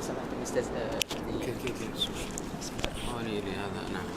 سمحت أستاذ حوالي لهذا نعم.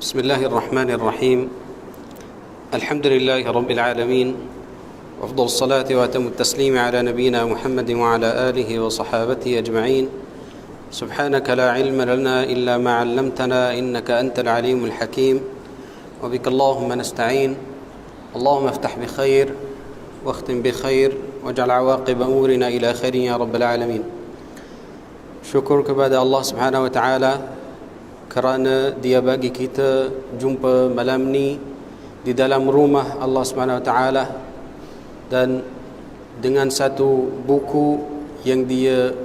بسم الله الرحمن الرحيم. الحمد لله رب العالمين، وأفضل الصلاة وأتم التسليم على نبينا محمد وعلى آله وصحابته أجمعين. سبحانك لا علم لنا إلا ما علمتنا إنك أنت العليم الحكيم، وبك اللهم نستعين. اللهم افتح بخير واختم بخير واجعل عواقب أمورنا إلى خير يا رب العالمين. Syukur kepada Allah Subhanahu wa taala kerana dia bagi kita jumpa malam ni di dalam rumah Allah Subhanahu wa taala, dan dengan satu buku yang dia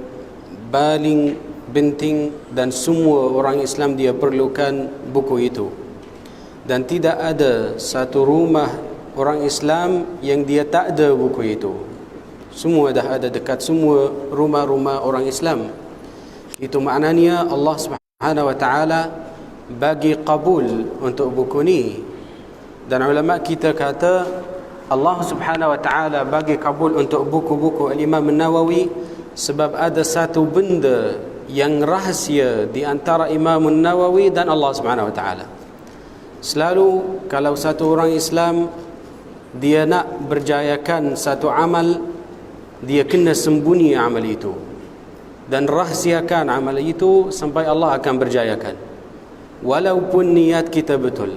paling penting dan semua orang Islam dia perlukan buku itu. Dan tidak ada satu rumah orang Islam yang dia tak ada buku itu. Semua dah ada dekat semua rumah-rumah orang Islam. Itu maknanya Allah Subhanahu wa ta'ala bagi qabul untuk buku ni. Dan ulama kita kata Allah Subhanahu wa ta'ala bagi qabul untuk buku-buku Al-Imam An-Nawawi sebab ada satu benda yang rahsia di antara Imam An-Nawawi dan Allah Subhanahu wa ta'ala. Selalu kalau satu orang Islam dia nak berjayakan satu amal, dia kena sembunyi amal itu dan rahsiakan amal itu sampai Allah akan berjayakan. Walaupun niat kita betul,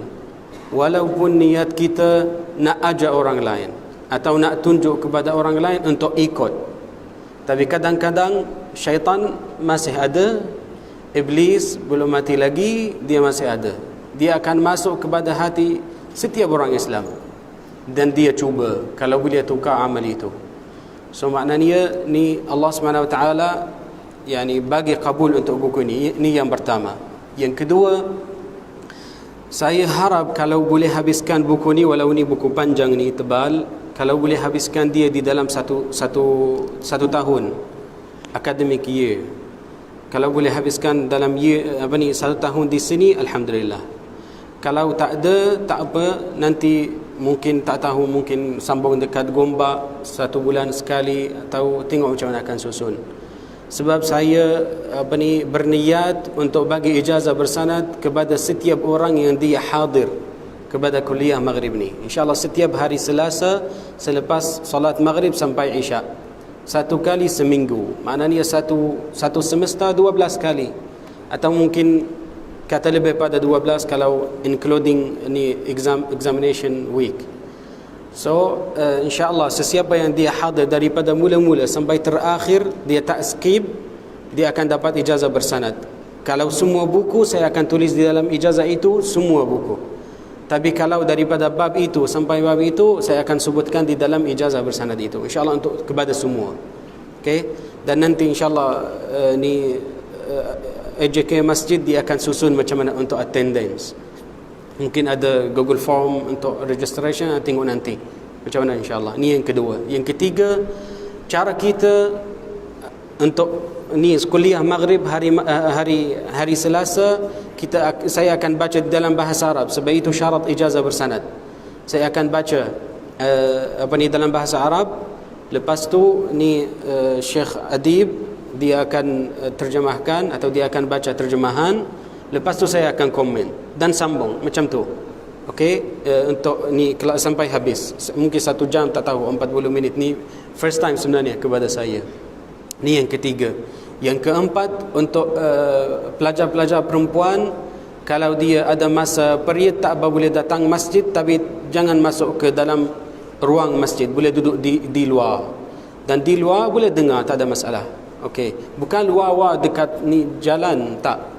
walaupun niat kita nak ajak orang lain atau nak tunjuk kepada orang lain untuk ikut, tapi kadang-kadang syaitan masih ada, iblis belum mati lagi, dia masih ada. Dia akan masuk kepada hati setiap orang Islam dan dia cuba kalau boleh tukar amal itu. So maknanya ni Allah Subhanahu wa taala yani bagi kabul untuk buku ni yang pertama. Yang kedua, saya harap kalau boleh habiskan buku ni, walau ni buku panjang ni tebal, kalau boleh habiskan dia di dalam satu tahun academic year. Kalau boleh habiskan dalam year satu tahun di sini, alhamdulillah. Kalau tak ada, tak apa, nanti mungkin tak tahu, mungkin sambung dekat Gombak satu bulan sekali atau tengok macam mana akan susun. Sebab saya berniat untuk bagi ijazah bersanad kepada setiap orang yang dia hadir kepada kuliah maghrib ni. InsyaAllah setiap hari Selasa selepas solat maghrib sampai Isya, satu kali seminggu. Maknanya satu semester 12 kali, atau mungkin kata lebih pada 12 kalau including ni examination week. So insyaAllah sesiapa yang dia hadir daripada mula-mula sampai terakhir, dia tak skip, dia akan dapat ijazah bersanad. Kalau semua buku, saya akan tulis di dalam ijazah itu semua buku. Tapi kalau daripada bab itu sampai bab itu, saya akan sebutkan di dalam ijazah bersanad itu, insyaAllah untuk kepada semua. Okay? Dan nanti insyaAllah AJK Masjid dia akan susun macam mana untuk attendance. Mungkin ada Google Form untuk registration, tengok nanti macam mana insyaAllah. Ni yang kedua. Yang ketiga, cara kita untuk ni kuliah maghrib hari Selasa, saya akan baca dalam bahasa Arab sebab itu syarat ijazah bersanad. Saya akan baca dalam bahasa Arab. Lepas tu ni Syekh Adib dia akan terjemahkan atau dia akan baca terjemahan. Lepas tu saya akan komen dan sambung macam tu. Okey, untuk ni sampai habis. Mungkin 1 jam, tak tahu, 40 minit. Ni first time sebenarnya kepada saya. Ni yang ketiga. Yang keempat, untuk pelajar-pelajar perempuan, kalau dia ada masa period tak boleh datang masjid, tapi jangan masuk ke dalam ruang masjid, boleh duduk di luar. Dan di luar boleh dengar, tak ada masalah. Okey, bukan luar dekat ni jalan, tak.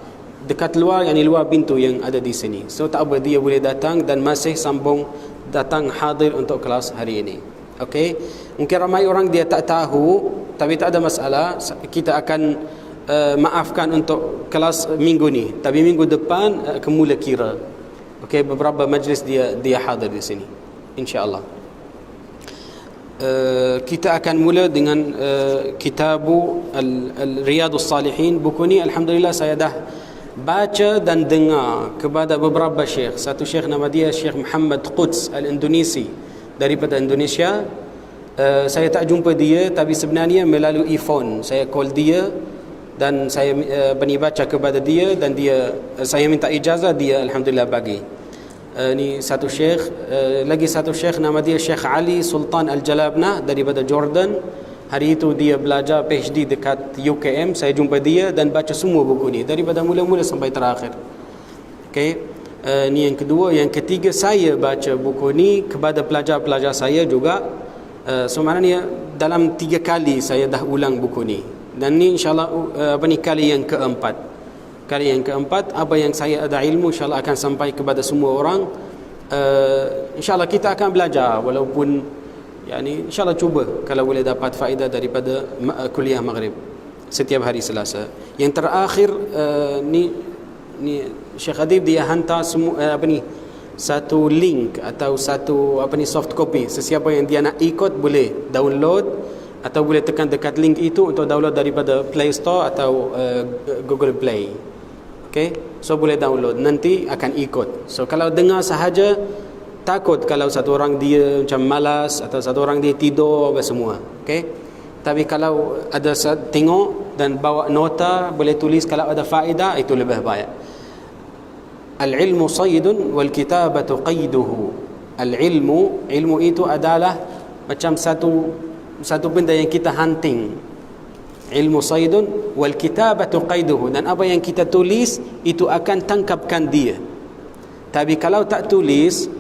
Dekat luar, yang ni luar pintu yang ada di sini. So tak apa, dia boleh datang dan masih sambung datang hadir untuk kelas hari ini. Okey, mungkin ramai orang dia tak tahu, tapi tak ada masalah. Kita akan maafkan untuk kelas minggu ni, tapi minggu depan kemula kira. Okey, beberapa majlis dia hadir di sini, insya-Allah. Kita akan mula dengan Kitabu Riyadhus Salihin. Buku ni alhamdulillah saya dah baca dan dengar kepada beberapa syekh. Satu syekh nama dia Syekh Muhammad Quds Al-Indonesi daripada Indonesia. Saya tak jumpa dia, tapi sebenarnya melalui phone saya call dia dan saya baca kepada dia, dan saya minta ijazah, dia alhamdulillah bagi. Ni satu syekh. Lagi satu syekh nama dia Syekh Ali Sultan Al-Jalabna daripada Jordan. Hari itu dia belajar PhD dekat UKM. Saya jumpa dia dan baca semua buku ni daripada mula-mula sampai terakhir. Okey, ni yang kedua. Yang ketiga, saya baca buku ni kepada pelajar-pelajar saya juga. So maknanya dalam 3 kali saya dah ulang buku ni, dan ni insyaAllah kali yang keempat. Kali yang keempat, apa yang saya ada ilmu insyaAllah akan sampai kepada semua orang. InsyaAllah kita akan belajar, walaupun insyaAllah cuba kalau boleh dapat faedah daripada kuliah Maghrib setiap hari Selasa. Yang terakhir, ni Syekh Adib dia hantar semua satu link atau satu soft copy. Sesiapa yang dia nak ikut boleh download, atau boleh tekan dekat link itu untuk download daripada Play Store atau Google Play. Okay, so boleh download, nanti akan ikut. So kalau dengar sahaja, takut kalau satu orang dia macam malas atau satu orang dia tidur apa semua. Okay, tapi kalau ada tengok dan bawa nota, boleh tulis kalau ada faedah, itu lebih baik. Al-ilmu saydun wal kitabatu qayduhu. Ilmu itu adalah macam satu benda yang kita hunting. Ilmu saydun wal kitabatu qayduhu, dan apa yang kita tulis itu akan tangkapkan dia. Tapi kalau tak tulis,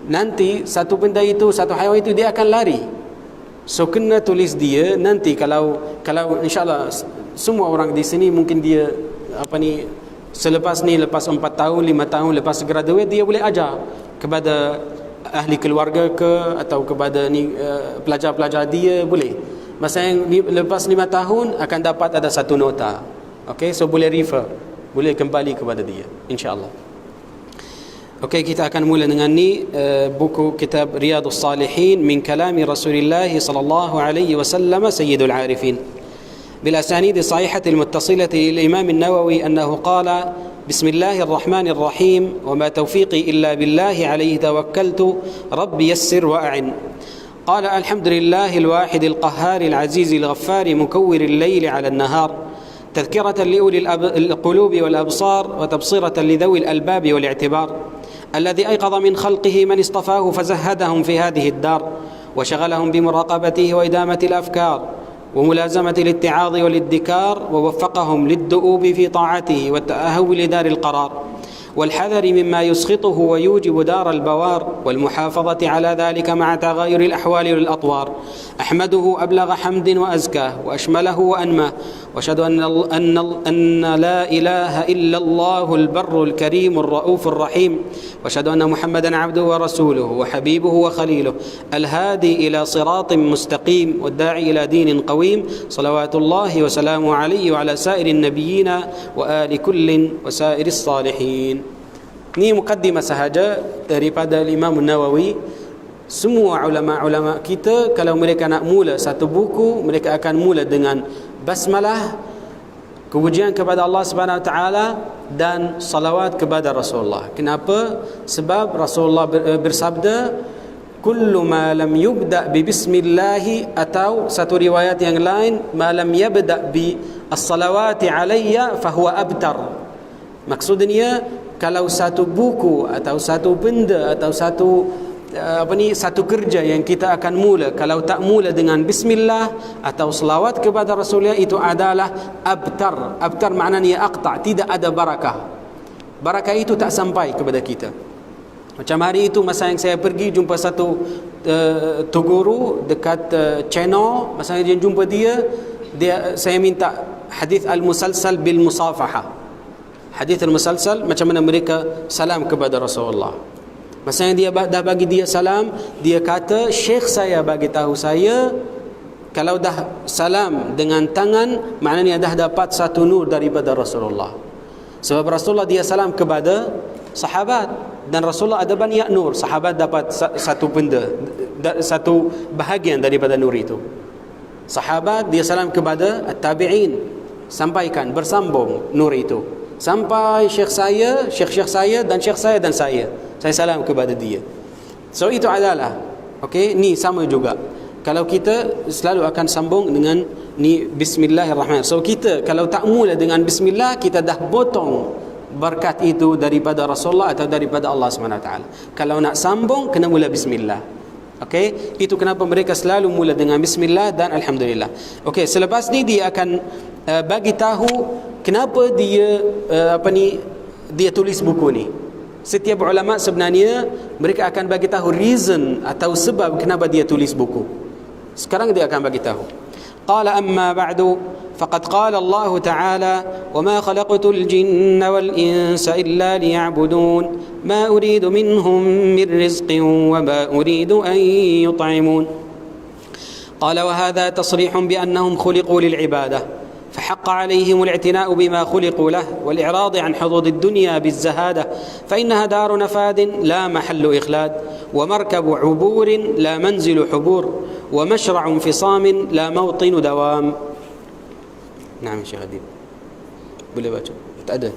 nanti satu benda itu, satu haiwan itu dia akan lari. So kena tulis dia. Nanti kalau insyaAllah semua orang di sini mungkin dia selepas 4 tahun 5 tahun lepas graduate, dia boleh ajar kepada ahli keluarga ke, atau kepada pelajar-pelajar dia, boleh. Masa yang lepas 5 tahun akan dapat ada satu nota. Okay, so boleh refer, boleh kembali kepada dia, insyaAllah. Okay, kita akan mula dengan buku kitab Riyadhus Salihin min kalami Rasulillah sallallahu alaihi wasallam sayyidul arifin بالأسانيد الصحيحة المتصلة للإمام النووي أنه قال: بسم الله الرحمن الرحيم وما توفيقي إلا بالله عليه توكلت رب يسر وأعن. قال: الحمد لله الواحد القهار العزيز الغفار مكور الليل على النهار، تذكرة لأولي القلوب والأبصار وتبصرة لذوي الألباب والاعتبار، الذي أيقظ من خلقه من اصطفاه فزهدهم في هذه الدار وشغلهم بمراقبته وإدامة الأفكار وملازمة الاتعاظ والادكار، ووفقهم للدؤوب في طاعته والتأهب لدار القرار والحذر مما يسخطه ويوجب دار البوار، والمحافظة على ذلك مع تغاير الأحوال والأطوار. أحمده أبلغ حمد وأزكاه وأشمله وأنماه، وأشهد أن لا إله إلا الله البر الكريم الرؤوف الرحيم، وأشهد أن محمدا عبده ورسوله وحبيبه وخليله الهادي إلى صراط مستقيم والداعي إلى دين قويم، صلوات الله وسلامه عليه وعلى سائر النبيين وآل كل وسائر الصالحين. Ini mukaddimah sahaja daripada Imam Nawawi. Semua ulama-ulama kita kalau mereka nak mula satu buku, mereka akan mula dengan basmalah, kepujian kepada Allah Subhanahu Wa Taala, dan salawat kepada Rasulullah. Kenapa? Sebab Rasulullah bersabda, kullu ma lam yubda bi bismillah, atau satu riwayat yang lain, ma lam yabda bi as-salawati alayya fahuwa abtar. Maksudnya kalau satu buku atau satu benda atau satu kerja yang kita akan mula, kalau tak mula dengan bismillah atau selawat kepada Rasulullah, itu adalah abtar. Abtar maknanya aqta', tidak ada barakah. Barakah itu tak sampai kepada kita. Macam hari itu masa yang saya pergi jumpa satu tu guru dekat channel, masa dia jumpa dia saya minta hadis al-musalsal bil musafahah. Hadis al-musalsal macam mana mereka salam kepada Rasulullah. Masa yang dia dah bagi dia salam, dia kata, syekh saya bagi tahu saya kalau dah salam dengan tangan, maknanya dah dapat satu nur daripada Rasulullah. Sebab Rasulullah dia salam kepada sahabat, dan Rasulullah ada banyak nur, sahabat dapat satu benda, satu bahagian daripada nur itu. Sahabat dia salam kepada at-tabi'in, sampaikan, bersambung nur itu sampai syekh saya dan syekh saya dan saya salam kepada dia. So itu adalah ni sama juga. Kalau kita selalu akan sambung dengan ni bismillahirrahmanirrahim. So kita kalau tak mula dengan bismillah, kita dah potong berkat itu daripada Rasulullah atau daripada Allah SWT. Kalau nak sambung, kena mula bismillah. Itu kenapa mereka selalu mula dengan bismillah dan alhamdulillah. Selepas ni dia akan bagi tahu kenapa dia dia tulis buku ni. Setiap ulama sebenarnya mereka akan bagi tahu reason atau sebab kenapa dia tulis buku. Sekarang dia akan bagi tahu. Qala amma ba'du faqad qala Allah Ta'ala wa ma khalaqtul jinna wal insa illa liya'budun ma uridu minhum min rizqin wa ma uridu an yut'imun. Qala wa hadha tasrihun bi annahum khuliqu lil ibadah فحق عليهم الاعتناء بما خلقوا له والإعراض عن حظوظ الدنيا بالزهادة فإنها دار نفاد لا محل إخلاد ومركب عبور لا منزل حبور ومشرع انفصام لا موطن دوام. نعم شيخ أديب boleh baca? Tak ada.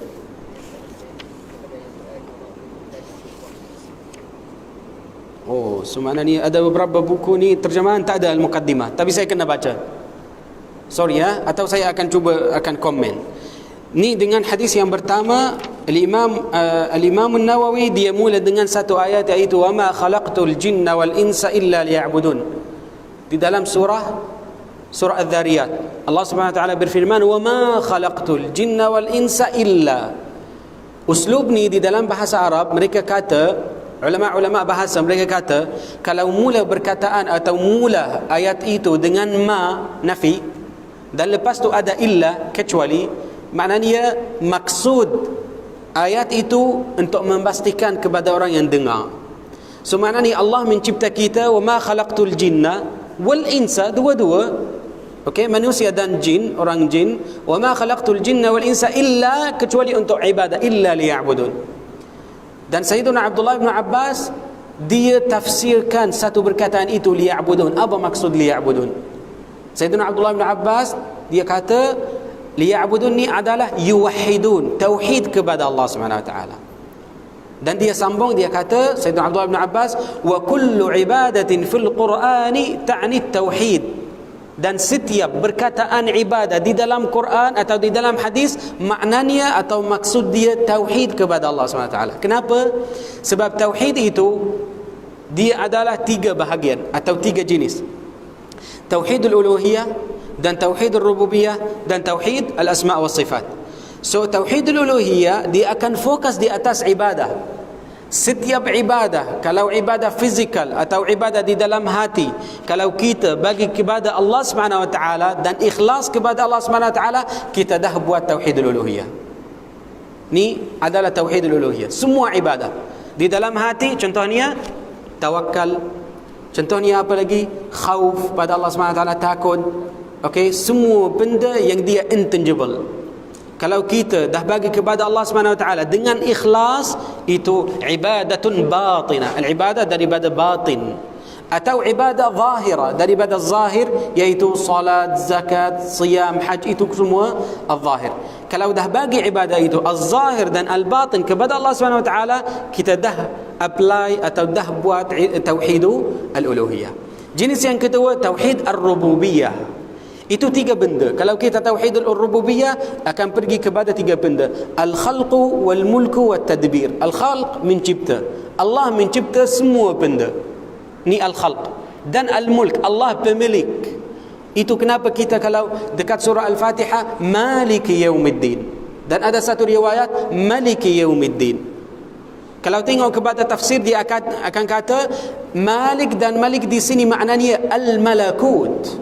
Maknanya ada beberapa buku ni terjemahan tak ada al-muqaddimah, tapi saya kena baca. Sorry atau saya akan cuba komen. Ni dengan hadis yang pertama, Al-Imam An-Nawawi dia mula dengan satu ayat, iaitu wa ma khalaqtul jinna wal insa illa liya'budun. Di dalam surah Adz-Dzariyat Allah Subhanahu wa taala berfirman wa ma khalaqtul jinna wal insa illa. Uslub ni di dalam bahasa Arab, mereka kata, ulama-ulama bahasa mereka kata, kalau mula perkataan atau mula ayat itu dengan ma nafi dan lepas tu ada illa kecuali, maknanya maksud ayat itu untuk memastikan kepada orang yang dengar. So maknanya Allah mencipta kita, wa ma khalaqtul jinna wal insa, dua-dua, manusia dan jin, orang jin, wa ma khalaqtul jinna wal insa illa, kecuali untuk ibadah, illa liya'budun. Dan Sayyiduna Abdullah bin Abbas dia tafsirkan satu perkataan itu, liya'budun. Apa maksud liya'budun? Sayyidina Abdullah bin Abbas dia kata liya'budun ni adalah yuwahhidun, tauhid kepada Allah Subhanahu wa taala. Dan dia sambung, dia kata Sayyidina Abdullah bin Abbas, wa kullu ibadatin fil Qur'ani ta'ni tauhid. Dan setiap perkataan ibadah di dalam Quran atau di dalam hadis, maknanya atau maksud dia tauhid kepada Allah Subhanahu wa taala. Kenapa? Sebab tauhid itu dia adalah 3 bahagian atau 3 jenis. Tauhidul uluhiyah dan tauhidul rububiyah dan tauhid al-asma' was sifat. So tauhidul uluhiyah dia akan fokus di atas ibadah. Setiap ibadah, kalau ibadah fizikal atau ibadah di dalam hati, kalau kita bagi kepada Allah Subhanahu wa taala dan ikhlas kepada Allah Subhanahu wa taala, kita dah buat tauhidul uluhiyah. Ni adalah tauhidul uluhiyah. Semua ibadah di dalam hati, contohnya tawakal, contohnya apa lagi? Khauf pada Allah SWT, takut. Semua benda yang dia intangible, kalau kita dah bagi kepada Allah SWT dengan ikhlas, itu ibadatun batinah. Al-ibadah daripada batin, atau ibadah zahira daripada zahir, iaitu salat, zakat, siyam, haj, itu semua al-zahir. Kalau dah bagi ibadah itu al-zahir dan al-batin kepada Allah SWT, kita dah apply atau dah buat tauhid al-uluhiyah. Jenis yang kedua, tauhid ar-rububiyah. Itu 3 benda. Kalau kita tauhid ar-rububiyah akan pergi kepada 3 benda. Al-khalqu wal-mulku wat-tadbir. Al-khalq mencipta. Allah mencipta semua benda. Ni al-khalq. Dan al-mulk, Allah pemilik. Itu kenapa kita kalau dekat surah Al-Fatihah, Maliki Yaumiddin. Dan ada satu riwayat Maliki Yaumiddin. Kalau tengok kepada tafsir, dia akan kata Malik dan Malik di sini maknanya al-malakut.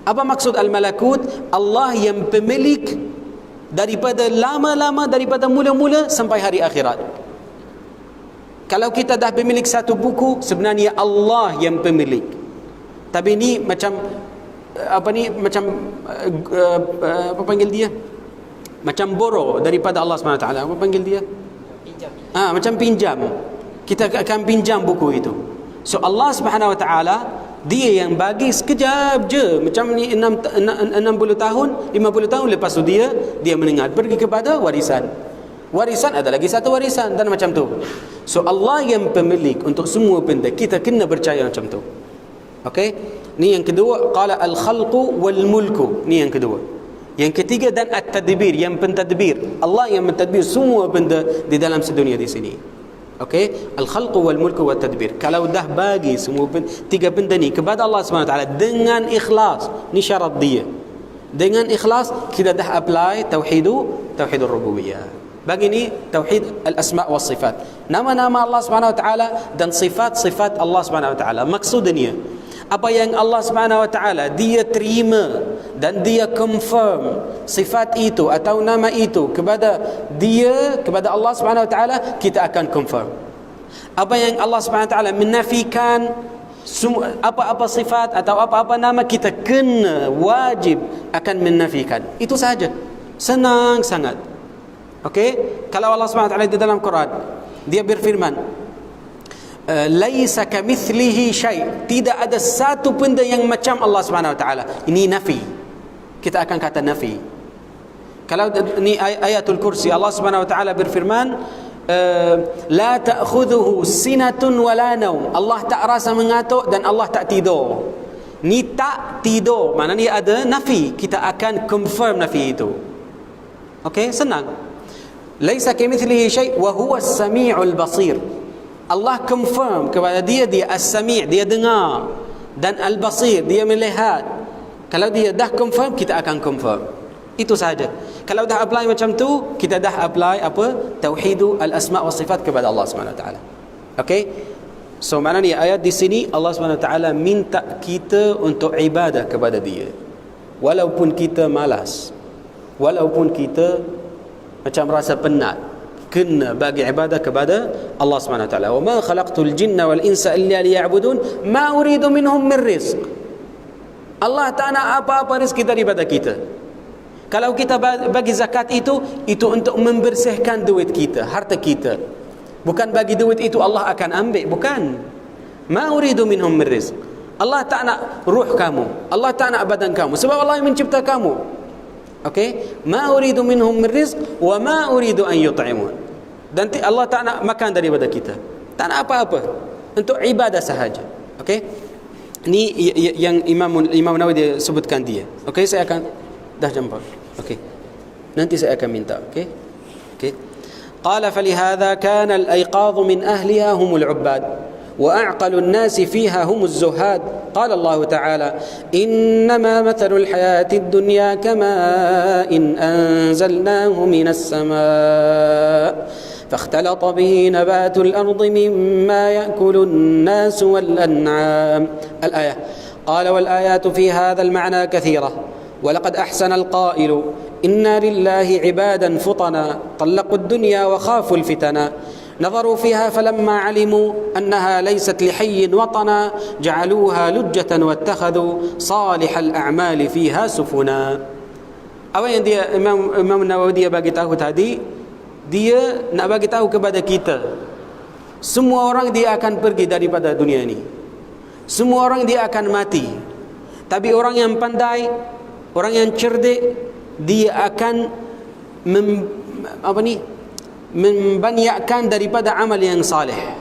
Apa maksud al-malakut? Allah yang pemilik daripada lama-lama, daripada mula-mula sampai hari akhirat. Kalau kita dah pemilik satu buku, sebenarnya Allah yang pemilik. Tapi ni macam apa panggil dia? Macam borrow daripada Allah SWT. Apa panggil dia? Pinjam. Macam pinjam. Kita akan pinjam buku itu. So Allah SWT, dia yang bagi sekejap je. Macam ni 60 tahun, 50 tahun lepas tu dia meninggal, pergi kepada warisan. Warisan ada lagi satu warisan dan macam tu. So Allah yang pemilik untuk semua benda. Kita kena percaya macam tu. Okey? Ni yang kedua, qala al-khalqu wal mulku. Ni yang kedua. Yang ketiga, dan at-tadbir, yang pentadbir. Allah yang mentadbir semua benda di dalam sedunia di sini. Okey, al-khalqu wal mulku wat tadbir. Kalau dah bagi semua tiga benda ni kepada Allah SWT dengan ikhlas, ni syarat dia. Dengan ikhlas kita dah apply tauhidur rububiyah. Bagi ni tauhid al-asma' was sifat. Nama-nama Allah SWT dan sifat-sifat Allah SWT. Maksudnya apa yang Allah SWT dia terima dan dia confirm sifat itu atau nama itu kepada Allah SWT, kita akan confirm. Apa yang Allah SWT menafikan, apa-apa sifat atau apa-apa nama, kita kena wajib akan menafikan. Itu sahaja. Senang sangat. Okey? Kalau Allah SWT di dalam Quran dia berfirman, laisa kamithlihi syai', tidak ada satu benda yang macam Allah SWT. Ini nafi. Kita akan kata nafi. Kalau ini ayatul kursi, Allah SWT berfirman, la ta'khudhuhu sinatun wala naum. Allah tak rasa mengantuk dan Allah tak tidur. Ni tak tidur, maknanya ada nafi. Kita akan confirm nafi itu. Okey, senang. Laisa kamithlihi syai' wa huwa as-sami'ul basir. Allah confirm kepada dia as-sami', dia dengar, dan al-basir, dia melihat. Kalau dia dah confirm, kita akan confirm. Itu sahaja. Kalau dah apply macam tu, kita dah apply apa? Tauhidu al-asma' wa sifat kepada Allah SWT. Okey? So maknanya ayat di sini Allah SWT minta kita untuk ibadah kepada dia. Walaupun kita malas, walaupun kita macam rasa penat, kena bagi ibadah kepada Allah SWT. Wa ma khalaqtul jinna wal insa illa liya'budun ma uridu minhum min rizq. Allah tak nak apa-apa rezeki daripada kita. Kalau kita bagi zakat itu untuk membersihkan duit kita, harta kita. Bukan bagi duit itu Allah akan ambil, bukan. Ma uridu minhum min rizq. Allah tak nak ruh kamu, Allah tak nak badan kamu, sebab Allah yang mencipta kamu. Okey? Ma uridu minhum min rizq wa ma uridu an yut'imun. Dan Allah tak nak makan daripada kita. Tak nak apa-apa. Untuk ibadah sahaja. Okey? Ni yang Imam Nawawi dia sebutkan dia. Okey, saya akan dah jumpa. Okey. Nanti saya akan minta, okey? Okey. Qala falihadha kana al-ayqadh min ahliha humul 'ubbad وأعقل الناس فيها هم الزهاد. قال الله تعالى إنما مثل الحياة الدنيا كماء أنزلناه من السماء فاختلط به نبات الأرض مما يأكل الناس والأنعام. الآية. قال والآيات في هذا المعنى كثيرة ولقد أحسن القائل إنا لله عبادا فطنا طلقوا الدنيا وخافوا الفتنا نظروا فيها فلما علموا أنها ليست لحي وطنا جعلوها لجة واتخذوا صالح الأعمال فيها سفنا. Apa yang dia Imam Nawawi dia bagi tahu tadi, dia nak bagi tahu kepada kita, semua orang dia akan pergi daripada dunia ini. Semua orang dia akan mati. Tapi orang yang pandai, orang yang cerdik, dia akan membanyakan daripada amal yang salih,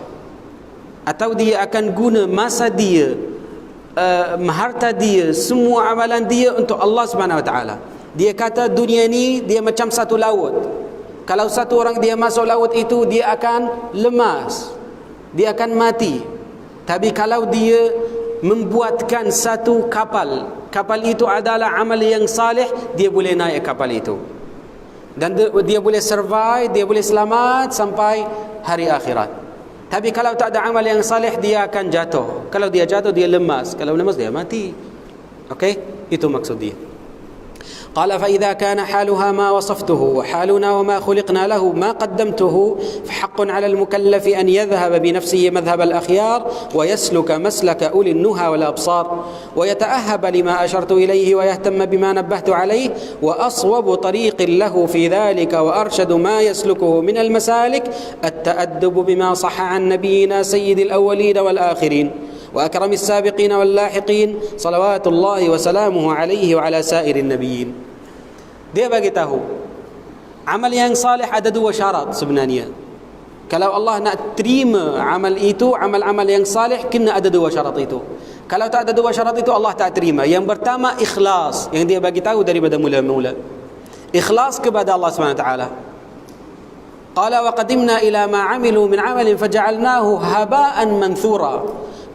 atau dia akan guna masa dia, harta dia, semua amalan dia untuk Allah Subhanahu Wa Taala. Dia kata dunia ni dia macam satu laut. Kalau satu orang dia masuk laut itu, dia akan lemas, dia akan mati. Tapi kalau dia membuatkan satu kapal, kapal itu adalah amal yang salih, dia boleh naik kapal itu. Dan dia boleh survive, dia boleh selamat sampai hari akhirat. Tapi kalau tak ada amal yang salih, dia akan jatuh. Kalau dia jatuh, dia lemas. Kalau lemas, dia mati. Okey, itu maksud dia. قال فإذا كان حالها ما وصفته وحالنا وما خلقنا له ما قدمته فحق على المكلف أن يذهب بنفسه مذهب الأخيار ويسلك مسلك أولي النهى والأبصار ويتأهب لما أشرت إليه ويهتم بما نبهت عليه وأصوب طريق له في ذلك وأرشد ما يسلكه من المسالك التأدب بما صح عن نبينا سيد الأولين والآخرين وأكرم السابقين واللاحقين صلوات الله وسلامه عليه وعلى سائر النبيين. Dia bagi tahu amal yang salih ada dua syarat sebenarnya. Kalau Allah nak terima amal itu, amal-amal yang salih, kena ada dua syarat itu. Kalau tak ada dua syarat itu, Allah tak terima. Yang pertama, ikhlas, yang dia bagi tahu daripada mula-mula. Ikhlas kepada Allah SWT. Qala wa qadimna ila ma 'amilu min 'amalin faja'alnahu haba'an manthura.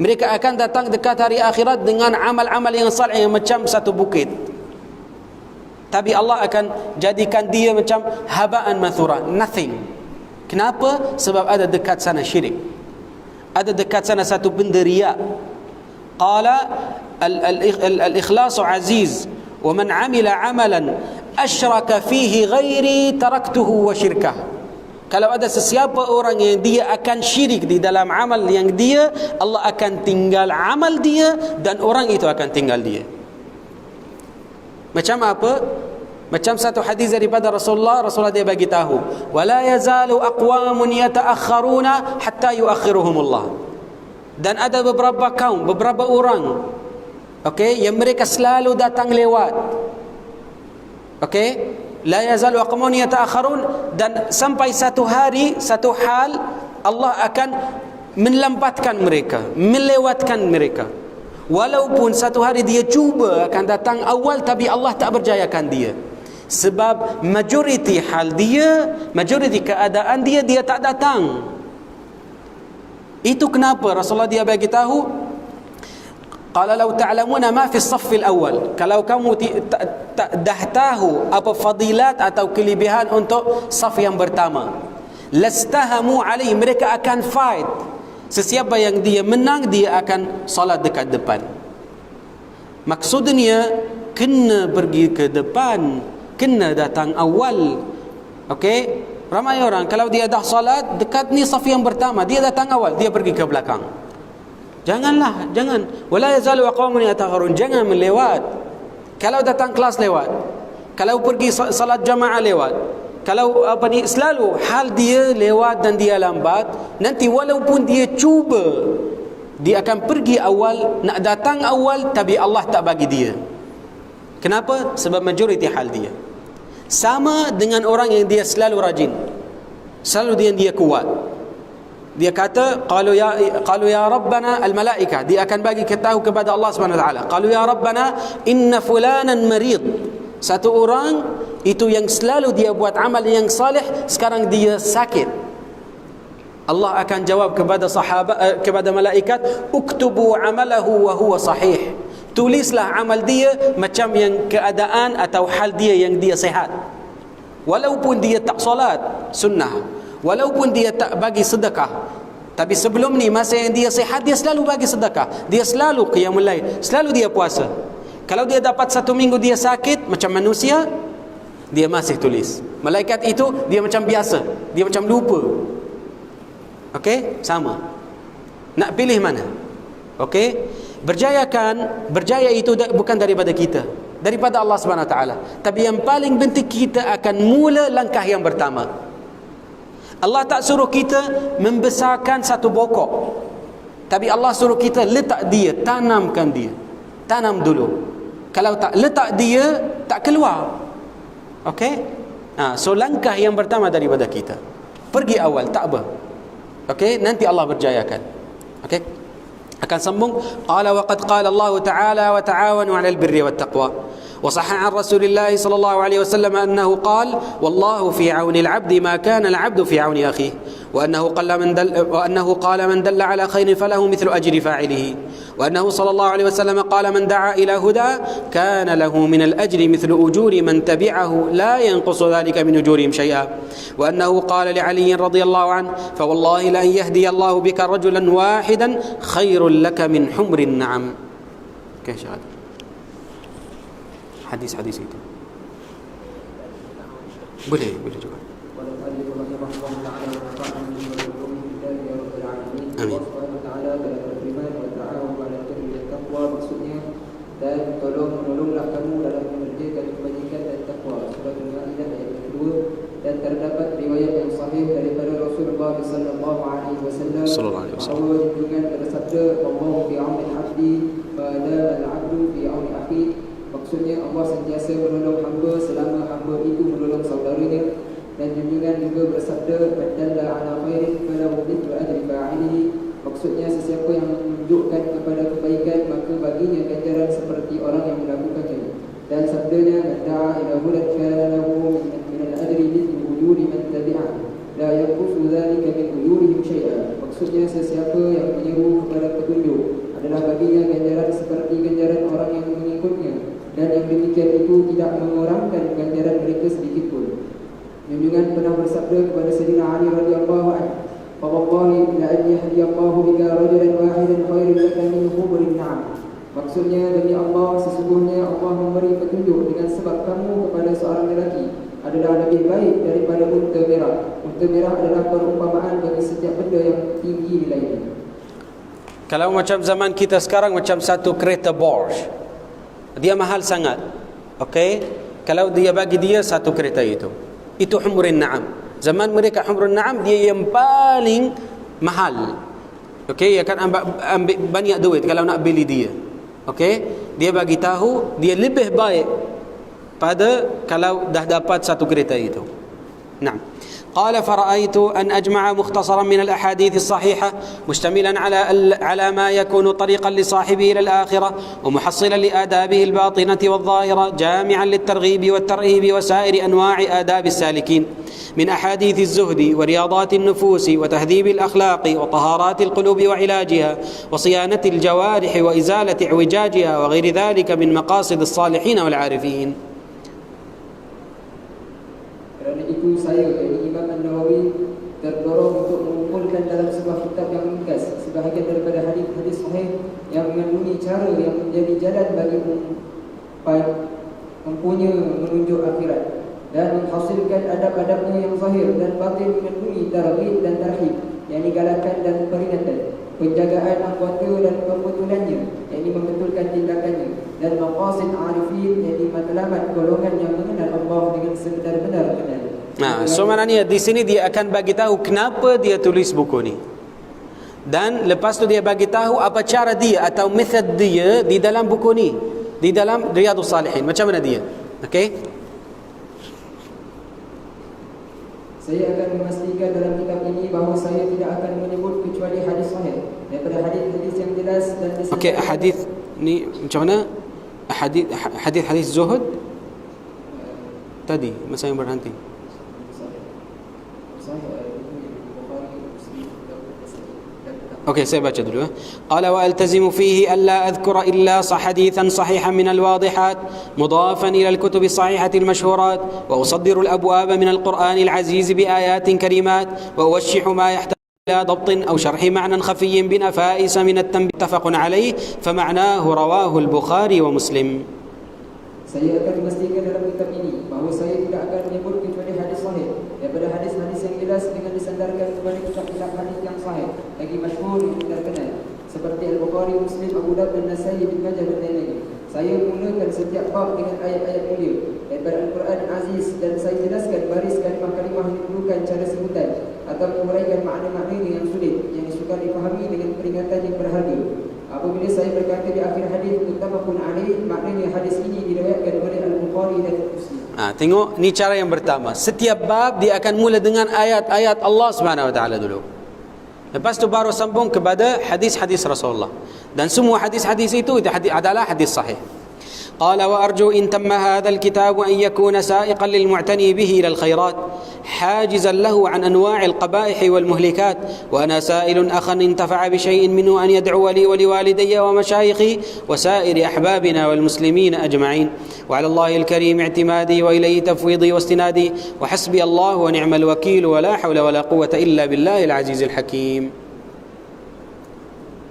Mereka akan datang dekat hari akhirat dengan amal-amal yang salih yang macam satu bukit. Tapi Allah akan jadikan dia macam haba'an manthura, nothing. Kenapa? Sebab ada dekat sana syirik. Ada dekat sana satu benda riya. Qala al-ikhlasu aziz wa man 'amila 'amalan asyraka fihi ghairi taraktuhu wa syirkah. Kalau ada sesiapa orang yang dia akan syirik di dalam amal yang dia, Allah akan tinggal amal dia dan orang itu akan tinggal dia. Macam apa? Macam satu hadis daripada Rasulullah dia bagi tahu, wala yazalu aqwamun yata'akhkharuna hatta yuakhiruhumullah. Dan ada beberapa kaum, beberapa orang, okey, yang mereka selalu datang lewat. Okey? La yazalu aqwamun yata'akhkharun, dan sampai satu hari, satu hal Allah akan melambatkan mereka, melewatkan mereka. Walaupun satu hari dia cuba akan datang awal, tapi Allah tak berjayakan dia. Sebab majoriti hal dia, majoriti keadaan dia tak datang. Itu kenapa Rasulullah dia bagi tahu, qala law ta'lamuna ma fi as-saff al-awwal, kalau kamu dah tahu apa fadilat atau kelebihan untuk saf yang pertama, lastahamu alaihi, mereka akan fight. Sesiapa yang dia menang, dia akan solat dekat depan. Maksudnya kena pergi ke depan, kena datang awal. Okey, ramai orang kalau dia dah solat dekat ni saf yang pertama, dia datang awal, dia pergi ke belakang. Janganlah, jangan. Wala yazalu aqwamun yatagharun, jangan melewat. Kalau datang kelas lewat, kalau pergi salat jamaah lewat, kalau selalu hal dia lewat dan dia lambat, nanti walaupun dia cuba, dia akan pergi awal, nak datang awal, tapi Allah tak bagi dia. Kenapa? Sebab majoriti hal dia. Sama dengan orang yang dia selalu rajin, selalu dia kuat. Dia kata, qalu ya rabbana, al-malaikah, dia akan bagi tahu kepada Allah Subhanahu wa taala, qalu ya rabbana inna fulanan marid. Satu orang itu yang selalu dia buat amal yang salih, sekarang dia sakit. Allah akan jawab kepada kepada malaikat, uktubu amalahu wa huwa sahih. Tulislah amal dia macam yang keadaan atau hal dia yang dia sihat. Walaupun dia tak solat sunnah, walaupun dia tak bagi sedekah, tapi sebelum ni masa yang dia sihat, dia selalu bagi sedekah, dia selalu qiyamul lail, selalu dia puasa. Kalau dia dapat satu minggu dia sakit macam manusia, dia masih tulis. Malaikat itu dia macam biasa, dia macam lupa. Okey, sama. Nak pilih mana? Okey, berjaya itu bukan daripada kita, daripada Allah Subhanahu Wa Taala. Tapi yang paling penting, kita akan mula langkah yang pertama. Allah tak suruh kita membesarkan satu pokok, tapi Allah suruh kita letak dia, tanamkan dia. Tanam dulu. Kalau tak letak dia, tak keluar. Okey? So langkah yang pertama daripada kita, pergi awal, tak apa. Okey, nanti Allah berjayakan. Okey? Akan sambung, qala wa qad qala Allah Ta'ala wa ta'awanu 'alal birri wat taqwa وصح عن رسول الله صلى الله عليه وسلم أنه قال: والله في عون العبد ما كان العبد في عون أخيه، وأنه قال من دل على خير فله مثل أجر فاعله، وأنه صلى الله عليه وسلم قال: من دعا إلى هدى كان له من الأجر مثل أجور من تبعه لا ينقص ذلك من أجورهم شيئا، وأنه قال لعلي رضي الله عنه: فوالله لأن يهدي الله بك رجلا واحدا خير لك من حمر النعم. كيف شغال حديث itu boleh juga. Amin. Dan menolonglah kamu dalam mengerjakan kebajikan dan takwa. Surah Al-Maidah ayat kedua. Dan terdapat riwayat yang sahih daripada Rasulullah sallallahu alaihi wasallam bahawa junjungan bersabda, "Allahu fi auni al-'abdi ma dama al-'abdu fi auni akhi." Maksudnya Allah sentiasa menolong hamba selama hamba itu menolong saudaranya. Dan junjungan juga bersabda, "Man dalla 'ala khairin falahu mithlu ajri fa'ilihi." Maksudnya sesiapa yang menunjukkan kepada kebaikan maka baginya ganjaran seperti orang yang melakukannya. Dan sabdanya, "Man da'a ila hudan kana lahu min al-ajri mithlu ujuri man tabi'ah la yanqusu dhalika min ujurihim syai'a." Maksudnya sesiapa yang menyeru kepada petunjuk adalah baginya ganjaran seperti ganjaran orang yang mengikutnya, dan yang demikian itu tidak mengurangkan ganjaran mereka sedikit pun. Junjungan pernah bersabda kepada Sayyidina Ali radhiyallahu anhu, "Fawallahi la an yahdiyallahu bika rajulan wahidan khairun laka min humrin na'am." Maksudnya, demi Allah, sesungguhnya Allah memberi petunjuk dengan sebab kamu kepada seorang lelaki adalah lebih baik daripada unta merah. Unta merah adalah perumpamaan bagi setiap benda yang tinggi nilainya. Kalau macam zaman kita sekarang, macam satu kereta Porsche, dia mahal sangat. Okey, kalau dia bagi dia satu kereta itu humrun na'am. Zaman mereka humrun na'am dia yang paling mahal. Okey, akan ambil banyak duit kalau nak beli dia. Okey, dia bagi tahu dia lebih baik pada kalau dah dapat satu kereta itu. Naam. قال: فرأيت أن أجمع مختصرا من الأحاديث الصحيحة مشتملا على ما يكون طريقا لصاحبه إلى الآخرة ومحصلا لآدابه الباطنة والظاهرة جامعا للترغيب والترهيب وسائر أنواع آداب السالكين من أحاديث الزهد ورياضات النفوس وتهذيب الأخلاق وطهارات القلوب وعلاجها وصيانة الجوارح وإزالة اعوجاجها وغير ذلك من مقاصد الصالحين والعارفين. Kerana itu saya, Imam An-Nawawi, terdorong untuk mengumpulkan dalam sebuah kitab yang ringkas sebahagian daripada hadis-hadis sahih yang mengandungi cara yang menjadi jalan bagi mempunyai menunjuk akhirat, dan menghasilkan adab-adabnya yang zahir dan batin, mengandungi targhib dan tarhib, yakni galakan dan peringatan, penjagaan anggota dan pembetulannya, yakni membetulkan tindakannya, dan maqasid arifin, yakni matlamat golongan yang mengenal Allah dengan sebenar-benar kenal. Nah, so maknanya di sini dia akan bagi tahu kenapa dia tulis buku ni. Dan lepas tu dia bagi tahu apa cara dia atau method dia di dalam buku ni, di dalam Riyadhus Salihin. Macam mana dia? Okey. Saya akan memastikan dalam kitab ini bahawa saya tidak akan menyebut kecuali hadis sahih daripada hadis-hadis yang jelas dan disebutkan. Okey, hadis ni macam mana? Hadis zuhud tadi masa yang berhenti. Okey, saya baca dulu. Qala wa altazimu fihi alla adhkura illa hadithan sahihan min alwadihat mudafan ila alkutub as-sahihah al-mashhurat wa usaddiru al-abwab min al-Qur'an al-aziz bi ayatin karimat wa uwashshihu ma yahtaj ila dabt aw sharh ma'nan khafiy binafa'is min at-tanbih muttafaqun alayh fa ma'nahu rawahu al-Bukhari wa Muslim. Saya akan memastikan dalam kitab ini bahawa saya tidak akan menyebut kecuali hadis sahih daripada hadis-hadis yang jelas dengan disandarkan kepada kitab hadis yang sahih lagi masyhur yang terkenal seperti Al-Bukhari, Muslim, Abu Dawud dan Nasai, Ibn Majah dan lain-lain. Saya mulakan setiap bab dengan ayat-ayat mulia daripada Al-Quran Aziz, dan saya jelaskan baris kalimah-kalimah yang diperlukan cara sebutan atau menguraikan makna-makna yang sulit yang sukar difahami dengan peringatan yang berharga. Apabila saya berkata di akhir hadis muttafaqun alaih, maknanya hadis ini diriwayatkan oleh Al-Bukhari dan Muslim. Tengok, ni cara yang pertama. Setiap bab dia akan mula dengan ayat-ayat Allah Subhanahu Wa Taala dulu. Lepas tu baru sambung kepada hadis-hadis Rasulullah. Dan semua hadis-hadis itu adalah hadis sahih. قال وأرجو إن تم هذا الكتاب أن يكون سائقا للمعتني به إلى الخيرات حاجزا له عن أنواع القبائح والمهلكات، وأنا سائل أخا انتفع بشيء منه أن يدعو لي ولوالدي ومشايخي وسائر أحبابنا والمسلمين أجمعين، وعلى الله الكريم اعتمادي وإليه تفويضي واستنادي، وحسبي الله ونعم الوكيل ولا حول ولا قوة إلا بالله العزيز الحكيم.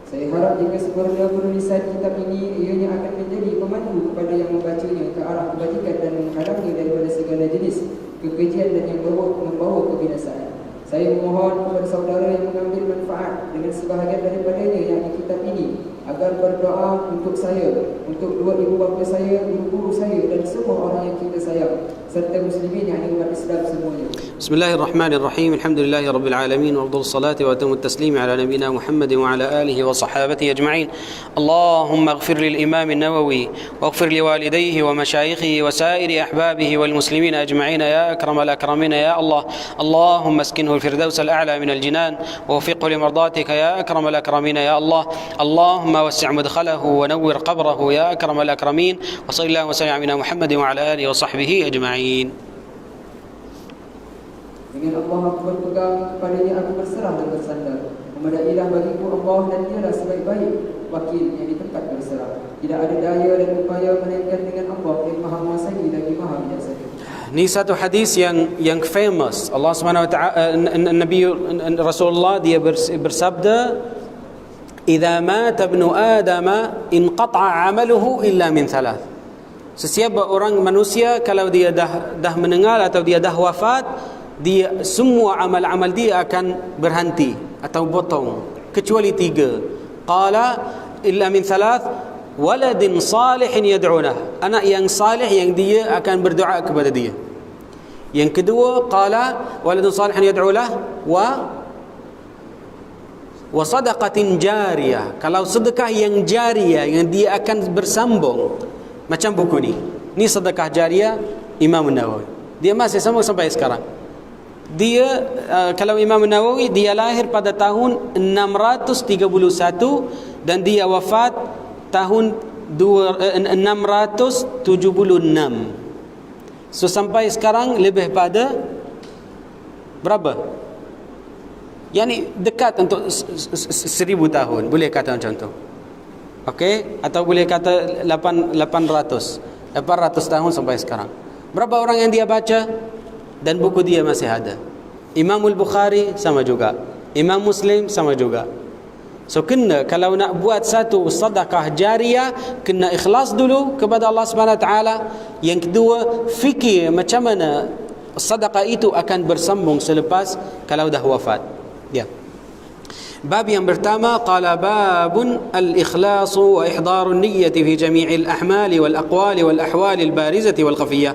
Saya harap jika sempurna penulisan kitab ini, ianya akan menjadi pemandu kepada yang membacanya ke arah kebajikan dan menghalangi daripada segala jenis kekejian dan yang membawa kebinasaan. Saya memohon kepada saudara yang mengambil manfaat dengan sebahagian daripadanya yang di kitab ini agar berdoa untuk saya, untuk dua ibu bapa saya, guru-guru saya dan semua orang yang kita sayang serta muslimin yang umat Islam semuanya. Bismillahirrahmanirrahim. Alhamdulillahi rabbil alamin wa afdhalus salati wa atamut taslimi ala nabiyyina Muhammadin wa ala alihi wa sahabatihi ajma'in. Allahumma ighfir lil Imam an-Nawawi waghfir li walidayhi wa mashayikhihi wa sa'iri ahbabihi wal muslimin ajma'in ya akramal akramin ya Allah. Allahumma askinhu al-firdaus al-a'la min al-jinan wa waffiqhu li mardatika ya akramal akramin ya Allah. Allahumma وسع مدخله ونور قبره يا أكرم الأكرمين، وصلى الله وسلم على محمد وعلى آله وصحبه أجمعين. Dengan Allah aku berpegang, kepadanya aku berserah dan bersandar. Memadailah bagiku Allah dan dialah sebaik-baik wakil yang di tempat berserah. Tidak ada daya dan upaya melainkan dengan Allah yang Maha Menguasai lagi Maha Bijaksana. Ini satu hadis yang famous. Allah Subhanahu wa taala, Nabi Rasulullah dia bersabda, إذا مات ابن آدم انقطع عمله إلا من ثلاث. Setiap orang manusia kalau dia dah meninggal atau dia dah wafat, dia semua amal-amal dia akan berhenti atau potong kecuali tiga. Qala illa min thalath, waladin salihin yad'unah, anak yang salih yang dia akan berdoa kepada dia. Yang kedua, qala waladun salihin yad'ulah wa sadaqatin jariyah, kalau sedekah yang jariyah yang dia akan bersambung macam buku ni sedekah jariyah Imam Nawawi, dia masih sambung sampai sekarang. Dia kalau Imam Nawawi dia lahir pada tahun 631 dan dia wafat tahun 676. So sampai sekarang lebih pada berapa? Yani dekat untuk 1000 tahun, boleh kata macam tu. Okey, atau boleh kata 800 tahun sampai sekarang. Berapa orang yang dia baca dan buku dia masih ada. Imam Al-Bukhari sama juga, Imam Muslim sama juga. So kena kalau nak buat satu sedekah jariyah, kena ikhlas dulu kepada Allah Subhanahu Wa Taala. Yang kedua, fikir macam mana sedekah itu akan bersambung selepas kalau dah wafat. Ya. Bab yang pertama, qala babun al-ikhlas wa ihdaru an-niyyati fi jami' al-a'mal wal aqwal wal ahwal al-barizah wal khafiyah.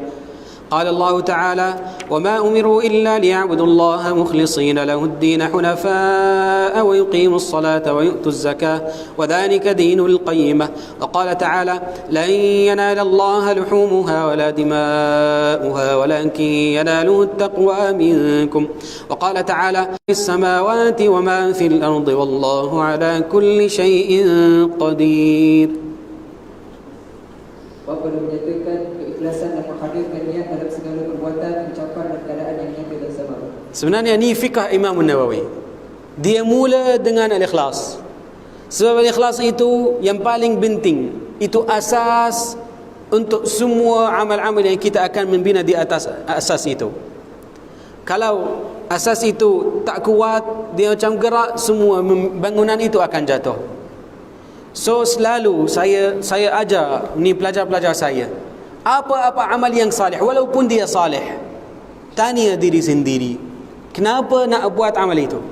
قال الله تعالى وما أمروا إلا ليعبدوا الله مخلصين له الدين حنفاء ويقيموا الصلاة ويؤتوا الزكاة وذلك دين القيمة. وقال تعالى لن ينال الله لحومها ولا دماؤها ولكن يناله التقوى منكم. وقال تعالى في السماوات وما في الأرض والله على كل شيء قدير. Bapa menyatakan keikhlasan dan menghadirkan niat dalam segala perbuatan, ucapan dan keadaan yang nyata dan sama. Sebenarnya ni fiqh Imam Nawawi. Dia mula dengan al-ikhlas. Sebab al-ikhlas itu yang paling penting. Itu asas untuk semua amal-amal yang kita akan membina di atas asas itu. Kalau asas itu tak kuat, dia macam gerak, semua bangunan itu akan jatuh. So selalu saya ajar ni pelajar-pelajar saya, apa-apa amal yang salih, walaupun dia salih, tanya diri sendiri, kenapa nak buat amal itu?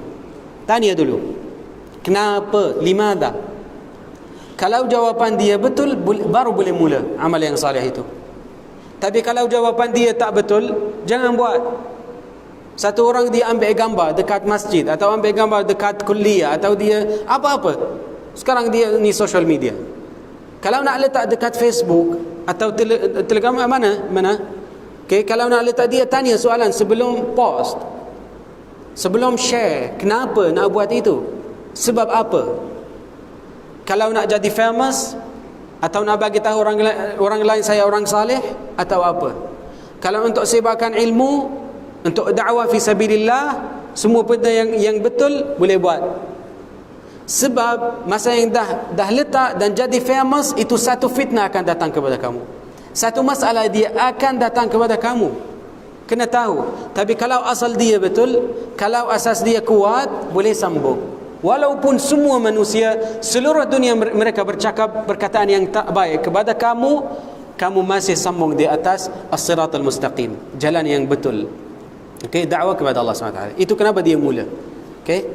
Tanya dulu, kenapa, limada. Kalau jawapan dia betul, baru boleh mula amal yang salih itu. Tapi kalau jawapan dia tak betul, jangan buat. Satu orang dia ambil gambar dekat masjid, atau ambil gambar dekat kuliah, atau dia apa-apa. Sekarang dia ni social media. Kalau nak letak dekat Facebook atau Telegram mana? Okay, kalau nak letak, dia tanya soalan sebelum post, sebelum share. Kenapa nak buat itu? Sebab apa? Kalau nak jadi famous, Atau nak bagi tahu orang lain saya orang saleh atau apa? Kalau untuk sebarkan ilmu, untuk dakwah fi sabilillah, semua benda yang betul boleh buat. Sebab masa yang dah letak dan jadi famous, itu satu fitnah akan datang kepada kamu. Satu masalah dia akan datang kepada kamu. Kena tahu. Tapi kalau asal dia betul, kalau asas dia kuat, boleh sambung. Walaupun semua manusia, seluruh dunia mereka bercakap perkataan yang tak baik kepada kamu, kamu masih sambung di atas as-siratal mustaqim, jalan yang betul. Okey, dakwah kepada Allah SWT. Itu kenapa dia mula. Okey.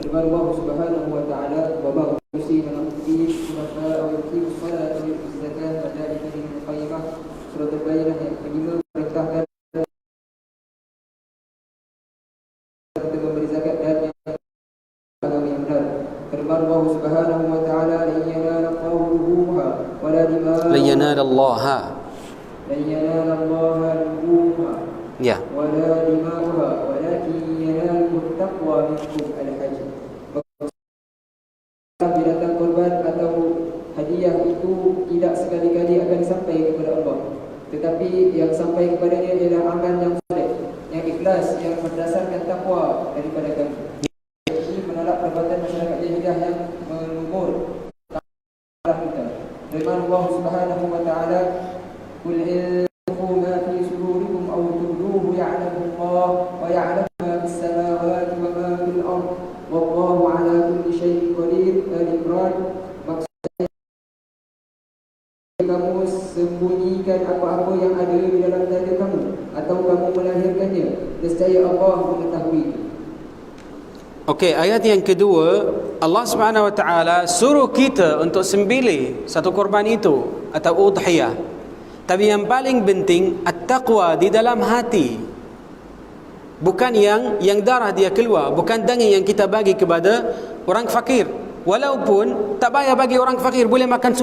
Firman Allah Subhanahu wa taala, "Wa ma yusina al-din wa yuqimu as-salata wa yu'tu az-zakata wa dhalika dinul qayyimah." Surah Al-Baqarah ayat 5 perintahkan memberi zakat dan agama yang benar. Firman Allah Subhanahu wa taala, "La yanalullahu luhumha wa la dima'uha." La yanalallaha. La yanalallaha luhumha. Ya. Wa la dima'uha walakin yanaluhu taqwa minkum al-hajj. Binatang korban atau hadiah itu tidak sekali-kali akan sampai kepada Allah, tetapi yang sampai kepadanya ialah amal yang soleh, yang ikhlas, yang berdasarkan takwa daripada kami. Ini menolak perbuatan masyarakat jahiliah yang mengumur kita. Firman Allah Subhanahu wa taala, "Qul in tukhfu ma fi sudurikum aw tubduhu ya'lamu Allah wa ya'lamu ma fis samawati wa ma fil ard wallahu 'ala kulli syai'in qadir." Al-Imran. Maksudnya, kamu sembunyikan apa-apa yang ada di dalam dada kamu atau kamu melahirkannya, nescaya Allah mengetahui. Okey, ayat yang kedua, Allah Subhanahu wa taala suruh kita untuk sembelih satu korban itu atau udhiyah. Tapi yang paling penting at-taqwa di dalam hati. Bukan yang darah dia keluar, bukan daging yang kita bagi kepada orang fakir. Walaupun tak payah bagi orang fakir, boleh makan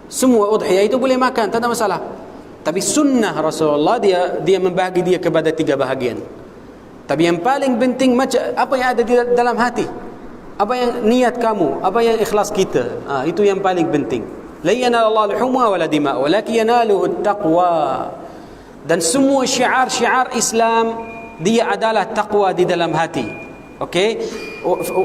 semua udhiyah itu boleh makan, tak ada masalah. Tapi sunnah Rasulullah dia membagi dia kepada 3 bahagian. Tapi yang paling penting macam apa yang ada di dalam hati, apa yang niat kamu, apa yang ikhlas kita, itu yang paling penting. La yanalallahu al-humwa wala dima' walakin yanaluhu at-taqwa. Dan semua syiar-syiar Islam dia adalah taqwa di dalam hati. Okey,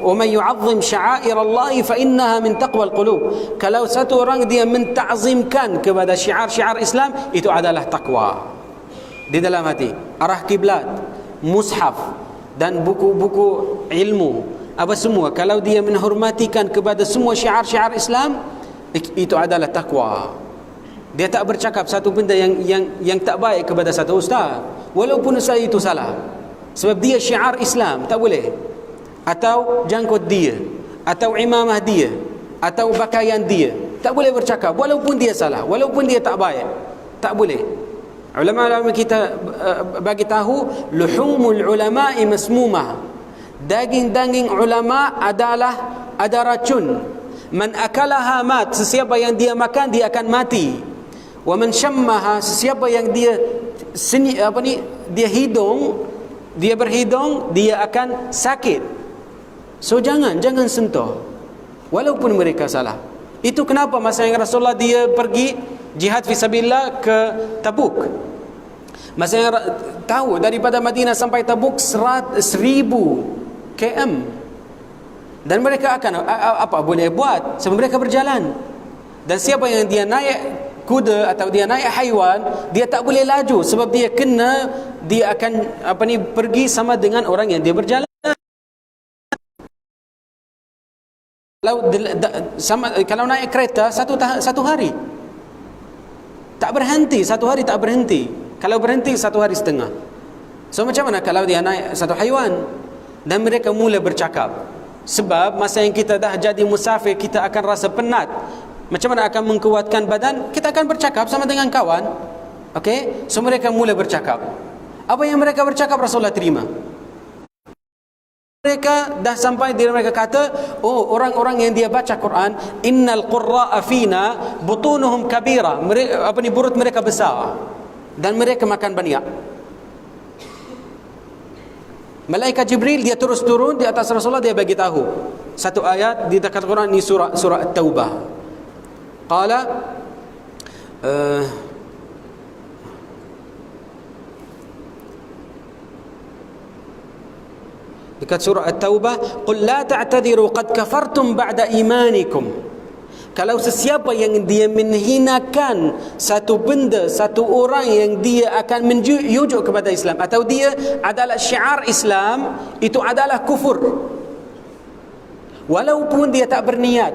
wa man yu'azzim sya'air Allah fa innaha min taqwal qulub. Kalau satu orang dia mentazimkan kepada syiar-syiar Islam, itu adalah takwa di dalam hati. Arah kiblat, mushaf dan buku-buku ilmu, apa semua, kalau dia menghormatikan kepada semua syiar-syiar Islam, itu adalah takwa. Dia tak bercakap satu benda yang tak baik kepada satu ustaz, walaupun ustaz itu salah, sebab dia syiar Islam, tak boleh. Atau jangkut dia, atau imamah dia, atau pakaian dia, tak boleh bercakap walaupun dia salah, walaupun dia tak baik, tak boleh. Ulama-ulama kita bagi tahu, luhumul ulama'i masmumah. Daging-daging ulama ada racun. Man akalaha mat, sesiapa yang dia makan dia akan mati. Wa man syammaha, sesiapa yang dia dia berhidung, dia akan sakit. So jangan sentuh walaupun mereka salah. Itu kenapa masa yang Rasulullah dia pergi jihad fisabilillah ke Tabuk, masa yang tahu daripada Madinah sampai Tabuk 1000 km, dan mereka akan apa boleh buat sebab mereka berjalan. Dan siapa yang dia naik kuda atau dia naik haiwan, dia tak boleh laju sebab dia akan pergi sama dengan orang yang dia berjalan. Kalau naik kereta satu hari tak berhenti, satu hari tak berhenti. Kalau berhenti 1 hari setengah. So macam mana kalau dia naik satu haiwan? Dan mereka mula bercakap. Sebab masa yang kita dah jadi musafir, kita akan rasa penat. Macam mana akan menguatkan badan? Kita akan bercakap sama dengan kawan. Okey? So mereka mula bercakap. Apa yang mereka bercakap Rasulullah terima. Mereka dah sampai dia mereka kata, oh, orang-orang yang dia baca Quran, innal qurra'a fina butunuhum kabira. Perut mereka besar dan mereka makan banyak. Malaikat Jibril dia terus turun di atas Rasulullah, dia bagi tahu satu ayat di dekat Quran, ini surah At-Taubah. Qala dekat surah At-Taubah, qul la ta'tadiru qad kafartum ba'da imanikum. Kalau sesiapa yang dia menghinakan satu benda, satu orang yang dia akan menunjuk kepada Islam, atau dia adalah syiar Islam, itu adalah kufur. Walaupun dia tak berniat,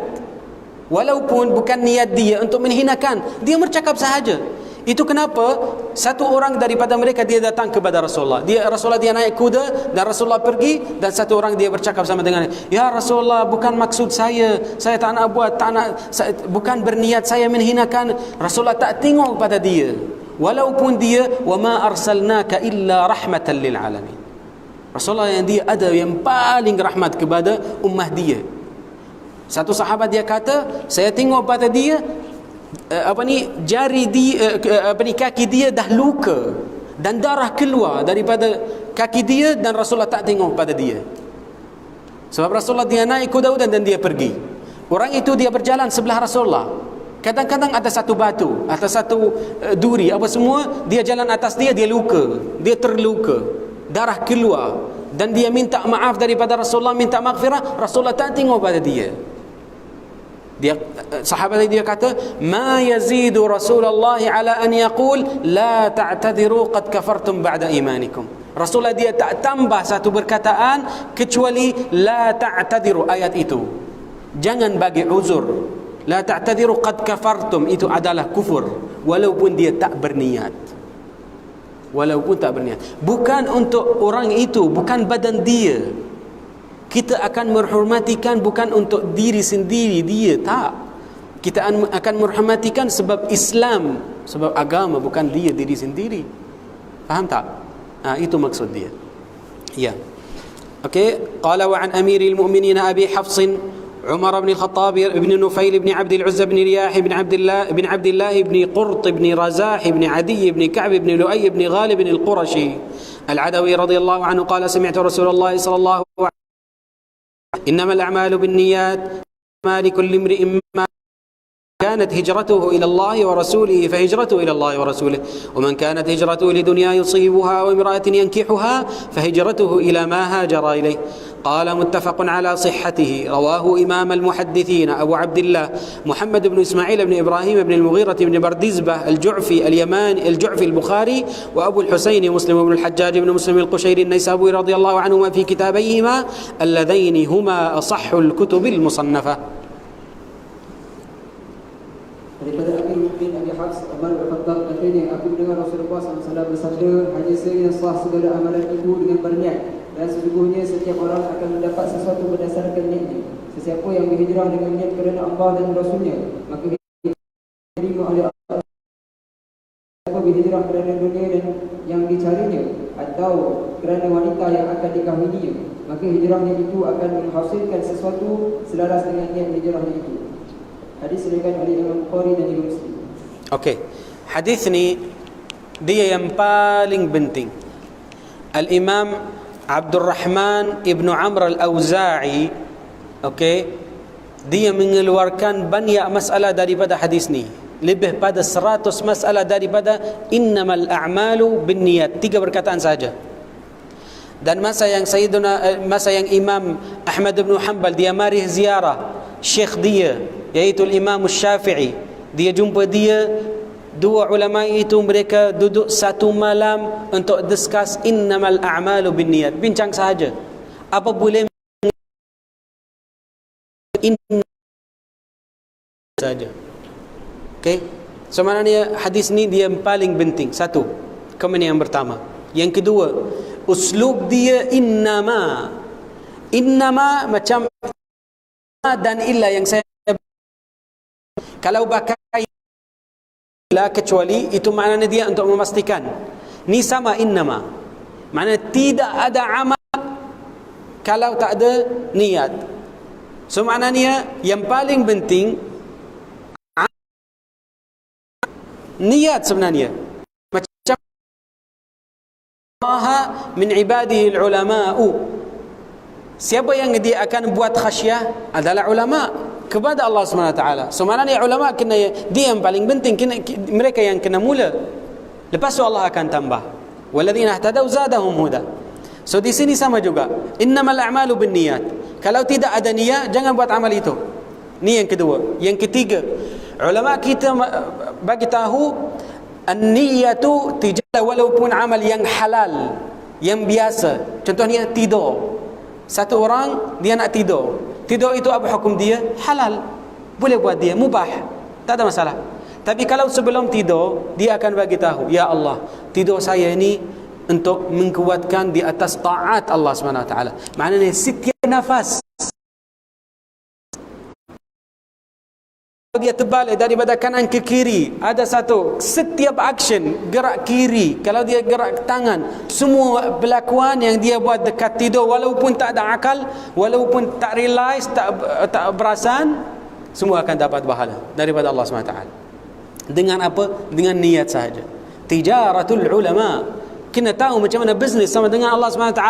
walaupun bukan niat dia untuk menghinakan, dia bercakap sahaja. Itu kenapa satu orang daripada mereka dia datang kepada Rasulullah. Rasulullah dia naik kuda dan Rasulullah pergi, dan satu orang dia bercakap sama dengan dia, "Ya Rasulullah, bukan maksud saya tak nak buat, bukan berniat saya menghinakan." Rasulullah tak tengok pada dia, walaupun dia wa ma arsalnaka illa rahmatan lil alamin. Rasulullah yang dia ada yang paling rahmat kepada ummah dia. Satu sahabat dia kata, saya tengok pada dia jari dia, kaki dia dah luka dan darah keluar daripada kaki dia, dan Rasulullah tak tengok pada dia. Sebab Rasulullah dia naik kuda dan dia pergi. Orang itu dia berjalan sebelah Rasulullah. Kadang-kadang ada satu batu, ada satu duri, apa semua, dia jalan atas dia luka, dia terluka, darah keluar, dan dia minta maaf daripada Rasulullah, minta maghfirah. Rasulullah tak tengok pada dia. Sahabat dia kata, ma yazidu Rasulullah ala an yaqul la ta'tadiru qad kafartum ba'da imanikum. Rasulullah dia tak tambah satu perkataan kecuali la ta'tadiru, ayat itu, jangan bagi uzur. La ta'tadiru qad kafartum, itu adalah kufur, walaupun dia tak berniat. Walaupun tak berniat, bukan untuk orang itu, bukan badan dia. Kita akan menghormatikan bukan untuk diri sendiri dia, tak. Kita akan menghormatikan sebab Islam, sebab agama, bukan dia diri sendiri. Faham tak? Itu maksud dia. Ya. Okey, qala wa an amiril mu'minin Abi Hafs Umar bin Khattab ibn Nufail ibn Abd al-Uzza ibn Riyah ibn Abdullah ibn Qurt ibn Razah ibn Adi ibn Ka'b ibn Lu'ay ibn Ghalib al-Qurashi al-Adawi radhiyallahu anhu qala sami'tu Rasulullah sallallahu alaihi wasallam إنما الأعمال بالنيات ما لكل امرئ ما كانت هجرته إلى الله ورسوله فهجرته إلى الله ورسوله ومن كانت هجرته لدنيا يصيبها أو امرأة ينكحها فهجرته إلى ما هاجر إليه. قال متفق على صحته. رواه إمام المحدثين أبو عبد الله محمد بن إسماعيل بن إبراهيم بن المغيرة بن بردزبة الجعفي الجعفي البخاري وأبو الحسين مسلم بن الحجاج بن مسلم القشيري النيسابوري رضي الله عنهما في كتابيهما اللذين هما أصح الكتب المصنفة. Daripada Amir Mukminin Abi Hafs Umar bin Khattab katanya, aku mendengar Rasulullah SAW bersabda, hadis yang sah segala amalan itu dengan berniat, dan sesungguhnya setiap orang akan mendapat sesuatu berdasarkan niatnya. Sesiapa yang berhijrah dengan niat kerana Allah dan Rasulnya, maka diterima oleh Allah. Siapa berhijrah kerana dunia dan yang dicarinya, atau kerana wanita yang akan dikahwininya, maka hijrahnya itu akan menghasilkan sesuatu selaras dengan niat hijrahnya itu. Hadis diriwayatkan oleh Imam Bukhari dan juga Muslim. Okey. Hadis ni dia yang paling penting. Al-Imam Abdul Rahman Ibn Amr Al-Auza'i, okey, dia mengeluarkan banyak masalah daripada hadis ni. Lebih pada 100 masalah daripada innamal a'malu binniyat. 3 perkataan saja. Dan masa yang Imam Ahmad bin Hanbal dia mari ziarah syekh dia, iaitu Imam Syafi'i, dia jumpa dia, dua ulama itu mereka duduk satu malam untuk discuss innamal a'malu binniyat, bincang sahaja apa boleh saja. Okey, so maknanya hadis ni dia yang paling penting. Satu, komen yang pertama. Yang kedua, uslub dia innama macam dan illa yang saya, kalau pakai illa kecuali, itu maknanya dia untuk memastikan. Ni sama innama, maknanya tidak ada amal kalau tak ada niat. So maknanya yang paling penting niat sebenarnya. min ibadihi al-ulama'u. Siapa yang dia akan buat khasyah adalah ulama kepada Allah SWT. So maknanya ulama kena, dia yang paling penting, mereka yang kena mula. Lepas tu Allah akan tambah. Walladzina ihtadaw zadahum huda. So di sini sama juga. Innamal a'malu binniyat. Kalau tidak ada niat, jangan buat amal itu. Ni yang kedua. Yang ketiga, ulama kita bagi tahu an-niyatu tijara walaupun amal yang halal, yang biasa. Contohnya tidur. Satu orang dia nak tidur. Tidur itu apa hukum dia? Halal. Boleh buat dia, mubah. Tak ada masalah. Tapi kalau sebelum tidur, dia akan bagi tahu, ya Allah, tidur saya ini untuk menguatkan di atas taat Allah SWT. Maknanya setiap nafas dia terbalik daripada kanan ke kiri, ada satu, setiap action gerak kiri, kalau dia gerak tangan, semua pelakuan yang dia buat dekat tidur, walaupun tak ada akal, walaupun tak realize, tak perasan, semua akan dapat pahala daripada Allah SWT. Dengan apa? Dengan niat sahaja. Tijaratul ulama. Kena tahu macam mana bisnes sama dengan Allah SWT.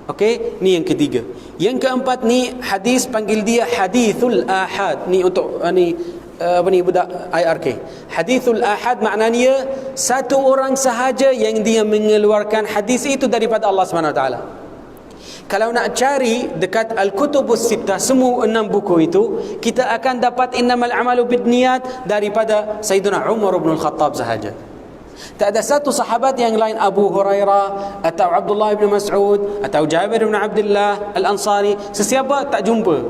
Okey, ni yang ketiga. Yang keempat ni hadis, panggil dia hadithul ahad. Ni untuk apa ni budak IRK. Hadithul ahad maknanya satu orang sahaja yang dia mengeluarkan hadis itu daripada Allah SWT. Kalau nak cari dekat Al-Kutubus Sittah, semua 6 buku itu, kita akan dapat innamal a'malu binniyat daripada Sayyidina Umar bin Al-Khattab sahaja. Tak ada satu sahabat yang lain, Abu Hurairah atau Abdullah bin Mas'ud atau Jabir bin Abdullah Al-Ansari, sesiapa tak jumpa.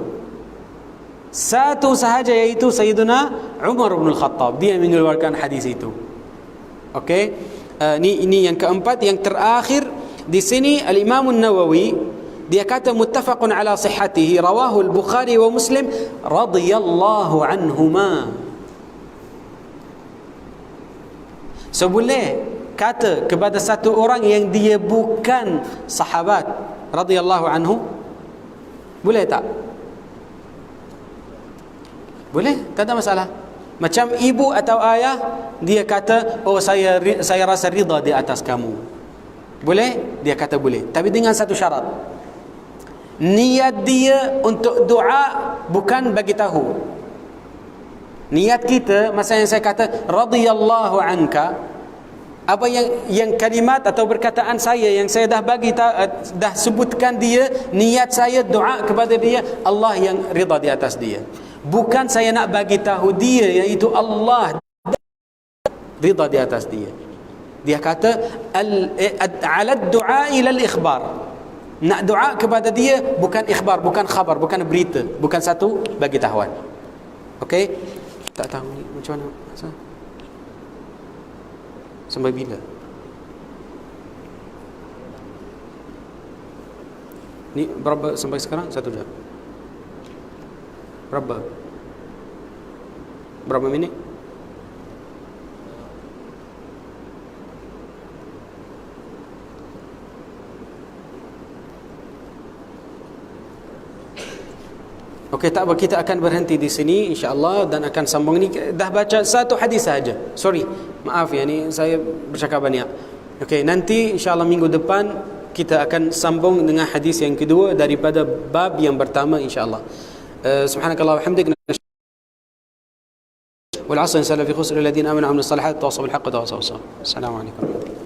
Satu sahaja, iaitu Sayyidina Umar bin Al-Khattab, dia mengeluarkan hadis itu. Okey, ini yang keempat. Yang terakhir di sini Al-Imam An-Nawawi dia kata muttafaqun ala sihhatihi, rawahu Al-Bukhari wa Muslim radhiyallahu anhuma. So boleh kata kepada satu orang yang dia bukan sahabat radhiyallahu anhu? Boleh tak? Boleh, tak ada masalah. Macam ibu atau ayah, dia kata, oh saya rasa ridha di atas kamu. Boleh? Dia kata boleh. Tapi dengan satu syarat. Niat dia untuk doa bukan bagi tahu. Niat kita, masa yang saya kata radhiyallahu anka, apa yang kalimat atau perkataan saya yang saya dah bagi dah sebutkan dia, niat saya doa kepada dia, Allah yang ridha di atas dia. Bukan saya nak bagi tahu dia, iaitu Allah ridha di atas dia. Dia kata ala du'a ila al-ikhbar. Nak doa kepada dia bukan ikhbar, bukan khabar, bukan berita, bukan satu bagi tahuan. Okey? Tak tahu ni macam mana sampai bila ni, berapa sampai sekarang? 1 jam. Berapa minit? Okey, tak apa, kita akan berhenti di sini insya-Allah dan akan sambung. Ni dah baca satu hadis saja. Sorry, maaf ya, ni saya bercakap banyak. Okey, nanti insya-Allah minggu depan kita akan sambung dengan hadis yang kedua daripada bab yang pertama insya-Allah. Subhanakallah wa hamdika wal 'asr inshallah fi khusr alladhina amanu wa amilus salihati wa tawassaw bil haqqi wa tawassaw bis sabr. Assalamu alaikum.